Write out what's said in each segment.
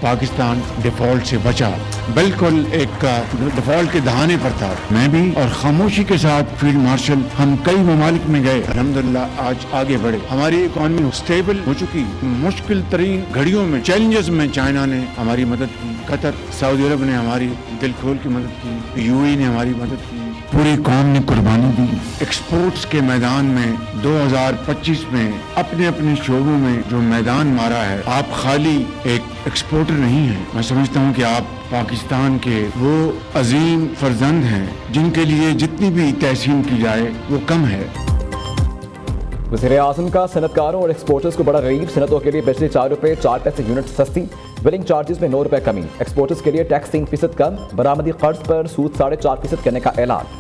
Pakistan default से बचा, बिल्कुल एक डिफॉल्ट के दहाने पर था। मैं भी और खामोशी के साथ फील्ड मार्शल हम कई ममालिक में गए, अल्हम्दुलिल्लाह आज आगे बढ़े। हमारी इकॉनमी स्टेबल हो चुकी। मुश्किल तरीन घड़ियों में, चैलेंजेस में चाइना ने हमारी मदद की, कतर, सऊदी अरब ने हमारी दिल खोल की मदद की, यूएई ने हमारी मदद की, पूरी कौम ने कुर्बानी दी। एक्सपोर्ट्स के मैदान में 2025 में अपने अपने शोबों में जो मैदान मारा है, आप खाली एक एक्सपोर्टर नहीं है। मैं समझता हूँ कि आप पाकिस्तान के वो अजीम फर्जंद हैं जिनके लिए जितनी भी तहसीन की जाए वो कम है। वज़ीर-ए-आज़म का सनतकारों और एक्सपोर्टर्स को बड़ा रिलीफ। सनतों के लिए बिजली 4 रुपये 4 पैसे यूनिट सस्ती, बिलिंग चार्जेस में 9 रुपये कमी, एक्सपोर्टर्स के लिए टैक्स 3% कम, बरामदी खर्च पर सूद 4.5% करने का ऐलान।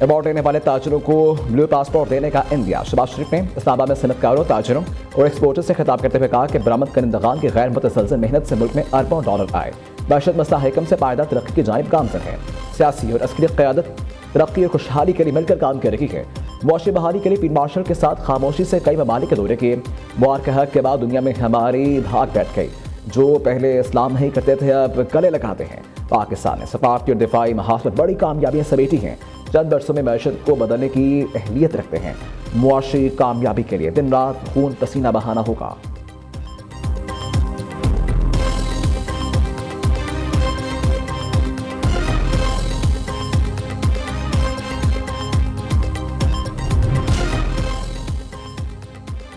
अवार्ड लेने वाले ताजरों को ब्लू पासपोर्ट देने का इंदिया। शहबाज शरीफ ने इस्लामाबाद में सनतकारों, ताजरों और एक्सपोर्टर्स से खिताब करते हुए कहा कि बरामद करंदगान की गैर मुतसलसल मेहनत से मुल्क में अरबों डॉलर आए। मैशत मसला हिकम से पायदार तरक्की की जानिब गामजन है। सियासी और अस्करी क़यादत तरक्की और खुशहाली के लिए मिलकर काम कर रही है। मुआशी बहाली के लिए फील्ड मार्शल के साथ खामोशी से कई ममालिक के दौरे किए। मुबारक हक के बाद दुनिया में हमारी धाक बैठ गई। जो पहले इस्लाम नहीं करते थे अब गले लगाते हैं। पाकिस्तान ने सफारती और दिफाई महाज पर बड़ी कामयाबियां समेटी हैं। चंद वर्षों में मैशत को बदलने की अहलियत रखते हैं। मुआशी कामयाबी के लिए दिन रात खून पसीना बहाना होगा।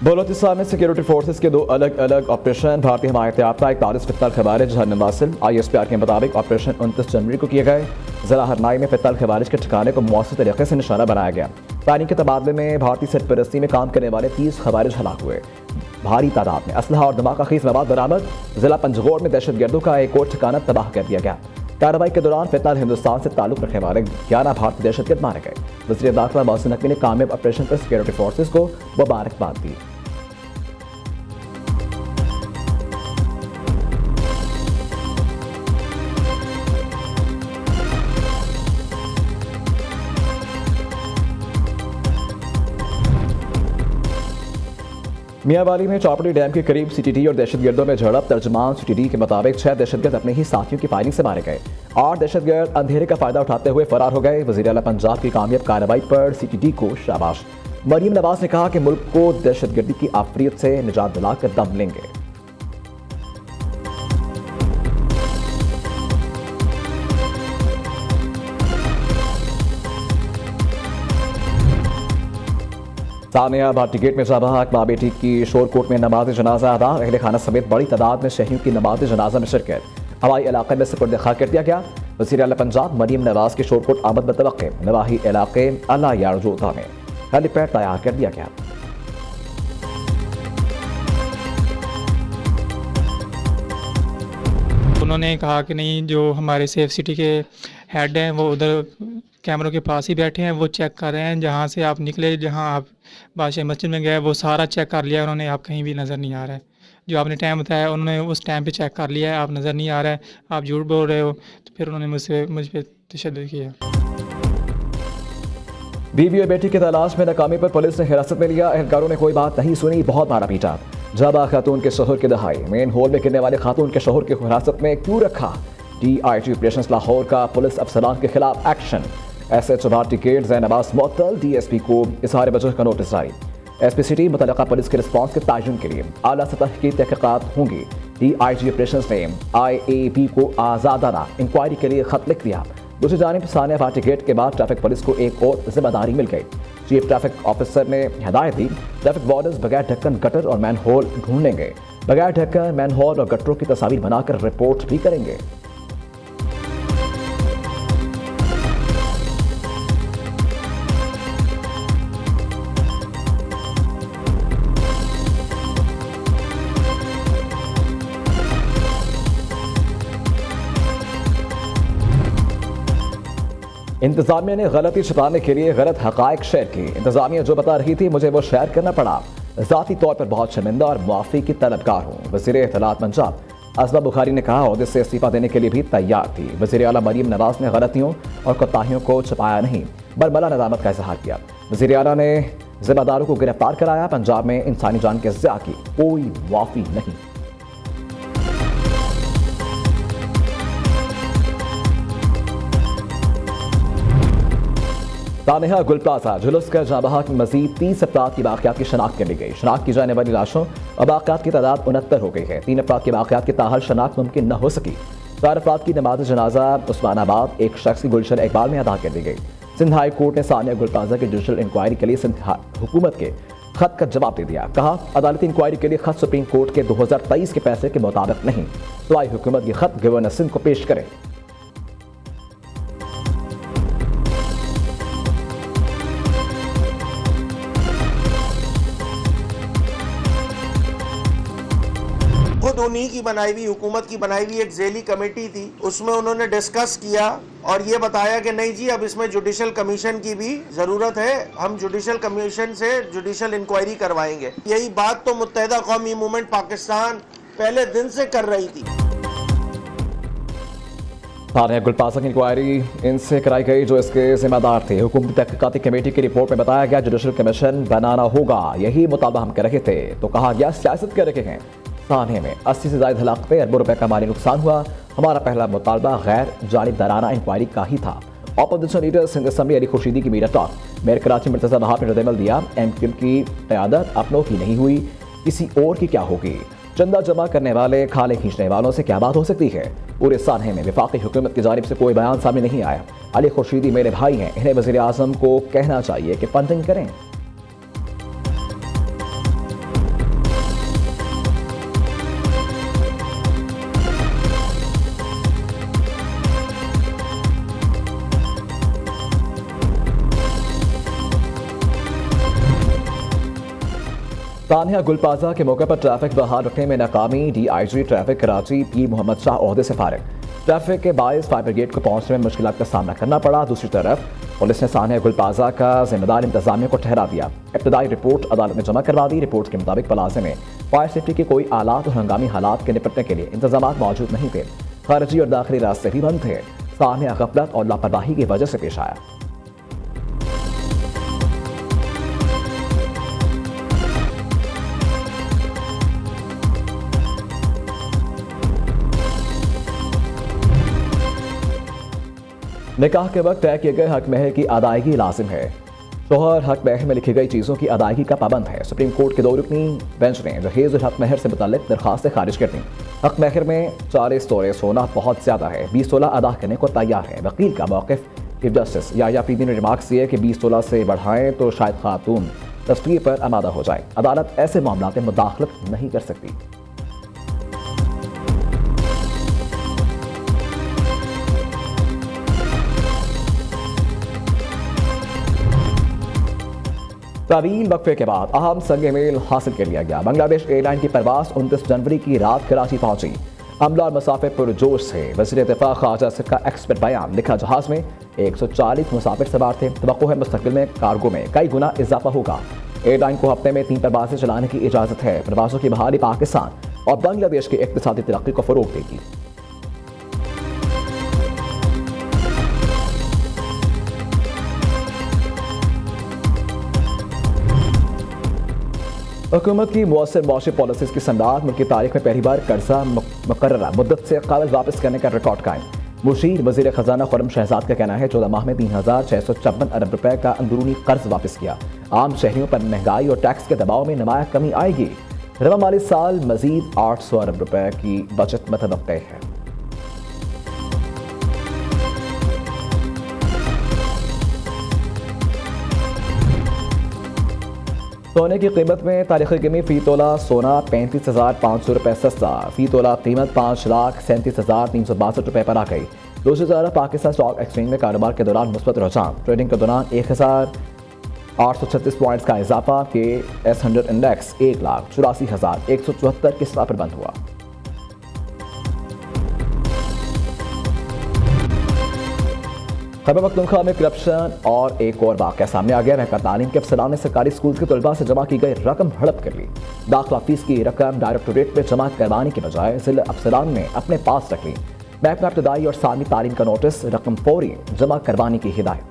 बलोचिस्तान में सिक्योरिटी फोर्सेस के 2 अलग अलग ऑपरेशन। भारतीय हिमायत याफ्ता 41 फित्तल खवारिज नवासिल। ISPR के मुताबिक ऑपरेशन 29 जनवरी को किए गए। जिला हरनाई में फित्तल खवारिज के ठिकाने को मौसर तरीके से निशाना बनाया गया। पानी के तबादले में भारतीय सरपरस्ती में काम करने वाले 30 खवारिज हलाक हुए। भारी तादाद में असलहा और धमाका खीज मवाद बरामद। जिला पंजगोड़ में दहशतगर्दों का एक और ठिकाना तबाह कर दिया गया। कार्रवाई के दौरान फिलहाल हिंदुस्तान से ताल्लुक रखने वाले 11 भारतीय दहशतगर्द मारे गए। वज़ीर दाखिला मोहसिन नकवी ने कामयाब ऑपरेशन पर सिक्योरिटी फोर्सेस को मुबारकबाद दी। मियांवाली में चौपड़ी डैम के करीब CTD और दहशतगर्दों में झड़प। तर्जुमान CTD के मुताबिक 6 दहशतगर्द अपने ही साथियों की फायरिंग से मारे गए। 8 दहशतगर्द अंधेरे का फायदा उठाते हुए फरार हो गए। वज़ीर आला पंजाब की कामयाब कार्रवाई पर CTD को शाबाश। मरियम नवाज ने कहा कि मुल्क को दहशतगर्दी की आफरियत से निजात दिलाकर दम लेंगे। सानिया भाटी गेट में जबाक माँ बेटी की शोरकोट में नमाज जनाजा अदा। अहले खाना समेत बड़ी तादाद में शहरियों की नमाज जनाजा में शिरकत। हवाई इलाके में सुपुर्द खा कर दिया गया। वज़ीर आला पंजाब मरियम नवाज की शोरकोट आमद बतवक्के नवाही इलाके अला यारजोता में हेलीपैड तैयार कर दिया गया। उन्होंने कहा कि नहीं, जो हमारे सेफ सिटी के हेड हैं वो उधर कैमरों के पास ही बैठे हैं, वो चेक कर रहे हैं। जहाँ से आप निकले, जहाँ आप बादशाह मस्जिद में गए, वो सारा चेक कर लिया उन्होंने। आप कहीं भी नज़र नहीं आ रहा है। जो आपने टाइम बताया उन्होंने उस टाइम पे चेक कर लिया है, आप नज़र नहीं आ रहा है, आप झूठ बोल रहे हो। तो फिर उन्होंने मुझ पर तशद्दुद किया। बीवी और बेटी की तलाश में नाकामी पर पुलिस ने हिरासत में लिया। एहलकारों ने कोई बात नहीं सुनी, बहुत मारा पीटा। जाबा खातून के शोहर की दहाई। मेन होल में गिरने वाले खातून के शोहर की हिरासत में क्यों रखा? DIG ऑपरेशंस लाहौर का पुलिस अफसरान के खिलाफ एक्शन। SHO भाटी गेट ज़ैनबास मुअत्तल। DSP को इज़हार वजह का नोटिस जारी। SP सिटी मुतल्लिका पुलिस के रिस्पॉन्स के तयन के लिए आला सतह की तहक़ीक़ात होंगी। DIG ऑपरेशंस ने IAB को आज़ादाना इंक्वायरी के लिए खत लिख दिया। दूसरी जानिब सानिया भाटी गेट के बाद ट्रैफिक पुलिस को एक और जिम्मेदारी मिल गई। चीफ ट्रैफिक ऑफिसर ने हिदायत दी ट्रैफिक वार्डन्स बगैर ढक्कन गटर और मैन होल ढूंढेंगे। बगैर ढक्कन मैन होल और गटरों की तस्वीर बनाकर रिपोर्ट भी करेंगे। इंतजामिया ने गलती छुपाने के लिए गलत हकायक शेयर की। इंतजामिया जो बता रही थी मुझे वो शेयर करना पड़ा। ज़ाती तौर पर बहुत शर्मिंदा और मुआफ़ी की तलबगार हूँ। वज़ीर इत्तलात पंजाब असबा बुखारी ने कहा ओहदे से इस्तीफ़ा देने के लिए भी तैयार थी। वज़ीर आला मरियम नवाज ने गलतियों और कोताहियों को छुपाया नहीं, बरमला नदामत का इजहार किया। वज़ीर आला ने ज़िम्मेदारों को गिरफ्तार कराया। पंजाब में इंसानी जान के ज़िया की कोई मुआफ़ी नहीं। तानिया गुल प्लाजा जुलूस का जहाँ की मजीद 30 अफराद की वाक़यात की शनाख्त कर ली गई। शनाख्त की जाने वाली लाशों और वाक़यात की तादाद 69 हो गई है। 3 अफराद के वाक़यात की ताहल शनाख्त मुमकिन न हो सकी। 4 अफराद की नमाज जनाजा उस्मानाबाद एक शख्स की गुलशन इकबाल में अदा कर दी गई। सिंध हाई कोर्ट ने सानिया गुल प्लाजा की जुडिशल इंक्वायरी के लिए सिंध हुकूमत के खत का जवाब दे दिया। कहा, अदालती इंक्वायरी के लिए खत सुप्रीम कोर्ट के 2023 के फैसले के मुताबिक नहीं, सूबाई हुकूमत ये खत गवर्नर सिंध को पेश करे। खुद उन्हीं की बनाई हुई, हुकूमत की बनाई हुई एक झेली कमेटी थी, उसमें उन्होंने डिस्कस किया और ये बताया कि नहीं जी, अब इसमें जुडिशल कमीशन की भी जरूरत है, हम जुडिशल कमीशन से जुडिशल इंक्वायरी करवाएंगे। यही बात तो मुत्तहिदा कौमी मूवमेंट पाकिस्तान पहले दिन से कर रही थी। तानिया गुल प्लाजा की इंक्वायरी इनसे कराई गई जो इसके जिम्मेदार थे। हुकूमती तहकीकाती कमेटी की रिपोर्ट में बताया गया जुडिशल कमीशन बनाना होगा, यही मुतालबा हम कर रहे थे, तो कहा गया सियासत कर रहे हैं। तानिया में 80 से ज़ायद हलाकत पे अरबों रुपए का माली नुकसान हुआ। हमारा पहला मुतालबा गैर जानिबदाराना इंक्वायरी का ही था। Opposition leader Sindh assembly Ali Khurshidi की media talk. Mayor Karachi Murtaza Wahab ने रद्दमल दिया, एमक्यूएम की क़यादत अपनों की नहीं हुई, किसी और की क्या होगी। चंदा जमा करने वाले, खाले खींचने वालों से क्या बात हो सकती है। पूरे सानहे में वफाकी हुकूमत की जानिब से कोई बयान सामने नहीं आया। अली खुर्शीदी मेरे भाई हैं, इन्हें वज़ीर आज़म को कहना चाहिए कि फंडिंग करें। तानिया गुल प्लाजा के मौके पर ट्रैफिक बहाल रखने में नाकामी। DIG traffic Karachi P Mohammad Shah ओहदे से फारिग। ट्रैफिक के बायस फायर ब्रिगेड को पहुंचने में मुश्किलात का सामना करना पड़ा। दूसरी तरफ पुलिस ने तानिया गुल प्लाजा का जिम्मेदार इंतजामिया को ठहरा दिया। इब्तदाई रिपोर्ट अदालत में जमा करवा दी। रिपोर्ट के मुताबिक प्लाजे में फायर सेफ्टी के कोई आलात और हंगामी हालात के निपटने के लिए इंतजाम मौजूद नहीं थे। खारजी और दाखिली रास्ते भी बंद थे। तानिया गफलत और लापरवाही की वजह से पेश आया। निकाह के वक्त तय किए गए हक महर की अदायगी लाजिम है। शोहर हक महर में लिखी गई चीज़ों की अदायगी का पाबंद है। सुप्रीम कोर्ट के 2 रुकनी बेंच ने जहेज और हक महर से मुतल्लिक दरखास्तें खारिज कर दी। हक महर में 40 तोले सोना बहुत ज़्यादा है, 20 तोला अदा करने को तैयार है। वकील का मौक़िफ़ चीफ जस्टिस या पीदी ने रिमार्क्स दिए कि 20 तोला से बढ़ाएं तो शायद खातून तस्वीर पर आमादा हो जाए। अदालत ऐसे मामलों में मुदाखलत नहीं कर सकती। तवील वक्फे के बाद अहम संग मेल हासिल कर लिया गया। बांग्लादेश एयरलाइन की परवास 29 जनवरी की रात कराची पहुंची। अमला और मुसाफिर पुरजोश थे। वज़ीर दिफा ख्वाजा आसिफ का एक्सपर्ट बयान। लिखा, जहाज में 140 मुसाफिर सवार थे। तवक्को है मुस्तकबिल में कार्गो में कई गुना इजाफा होगा। एयरलाइन को हफ्ते में 3 परवासें चलाने की इजाज़त है। परवासों की बहाली पाकिस्तान और बांग्लादेश की इक़्तिसादी तरक्की को फ़रोग़ देगी। हुकूमत की मुअस्सर मुआशी पॉलिसीज़ की समरात। मुल्क की तारीख में पहली बार कर्जा मुकर्ररा मुद्दत से कबल वापस करने का रिकॉर्ड कायम। मुशीर वज़ीर ख़जाना खुर्रम शहजाद का कहना है 14 माह में 3654 अरब रुपए का अंदरूनी कर्ज वापस किया। आम शहरियों पर महंगाई और टैक्स के दबाव में नुमाया कमी आएगी। रवा माली साल मजीद 800 अरब रुपए की बचत मतवक्की है। सोने की कीमत में तारीखी कमी। फी तोला सोना 35,500 रुपये सस्ता। फी तोला कीमत 5,37,362 रुपये पर आ गई। दूसरी तरफ पाकिस्तान स्टॉक एक्सचेंज में कारोबार के दौरान मुस्बत रुझान। ट्रेडिंग के दौरान 1,836 पॉइंट्स का इजाफा के S100 इंडेक्स 1,84,174 की सतह पर बंद हुआ। खबर पख्तूनख्वा में करप्शन और एक और वाक़या सामने आ गया। महकमा तालीम के अफसरान ने सरकारी स्कूल के तलबा से जमा की गई रकम हड़प कर ली। दाखिला फीस की रकम डायरेक्टोरेट में जमा करवाने के बजाय जिला अफसरान ने अपने पास रख ली। महकमा इब्तदाई और सामी तालीम का नोटिस, रकम फौरी जमा करवाने की हिदायत।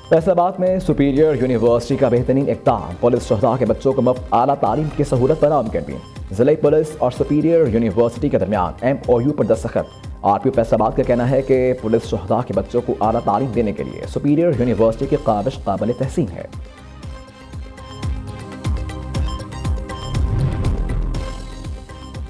फैसलाबाद में सुपीरियर यूनिवर्सिटी का बेहतरीन इक़दाम, पुलिस शहदा के बच्चों को मुफ्त आला तालीम की सहूलत फराहम कर दी। ज़िले पुलिस और सुपीरियर यूनिवर्सिटी के दरमियान MOU पर दस्तखत। RPO फैसलाबाद का कहना है कि पुलिस शहदा के बच्चों को आला तालीम देने के लिए सुपीरियर यूनिवर्सिटी की काबिश काबिल तहसीन है।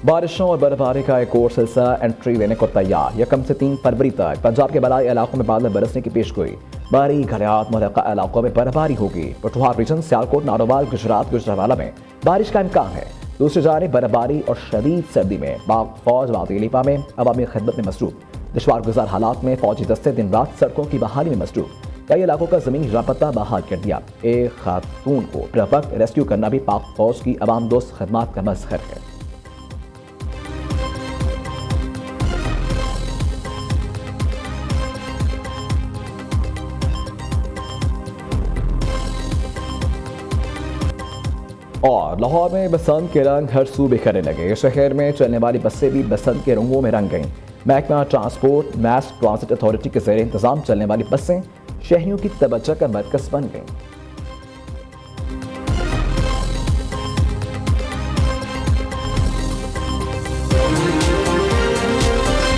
बारिशों और बर्फबारी का एक और सिलसिला एंट्री लेने को तैयार। 1 से 3 फरवरी तक पंजाब के बलाई इलाकों में बादल बरसने की पेशगोई। बारी घलियात मुतल्लिका इलाकों में बर्फबारी होगी। पठुआर रीजन, सियालकोट, नारोवाल, गुजरात, गुजरावाला में बारिश का इम्कान है। दूसरी जानिब बर्फबारी और शदीद सर्दी में पाक फौज वादी लिपा में अवामी खिदमत में मसरूफ। दुश्वार गुजार हालात में फौजी दस्ते दिन रात सड़कों की बहाली में मसरूफ। कई इलाकों का जमीनी राबता बहाल कर दिया। एक खातून को बरवक्त रेस्क्यू करना भी पाक फौज की अवाम दोस्त खदमात का मजहर है। और लाहौर में बसंत के रंग हर सू बिखरने लगे। शहर में चलने वाली बसें भी बसंत के रंगों में रंग गईं। महकमा ट्रांसपोर्ट मैस ट्रांसिट अथॉरिटी के ज़ेर इंतज़ाम चलने वाली बसें शहरियों की तवज्जो का मरकज़ बन गईं।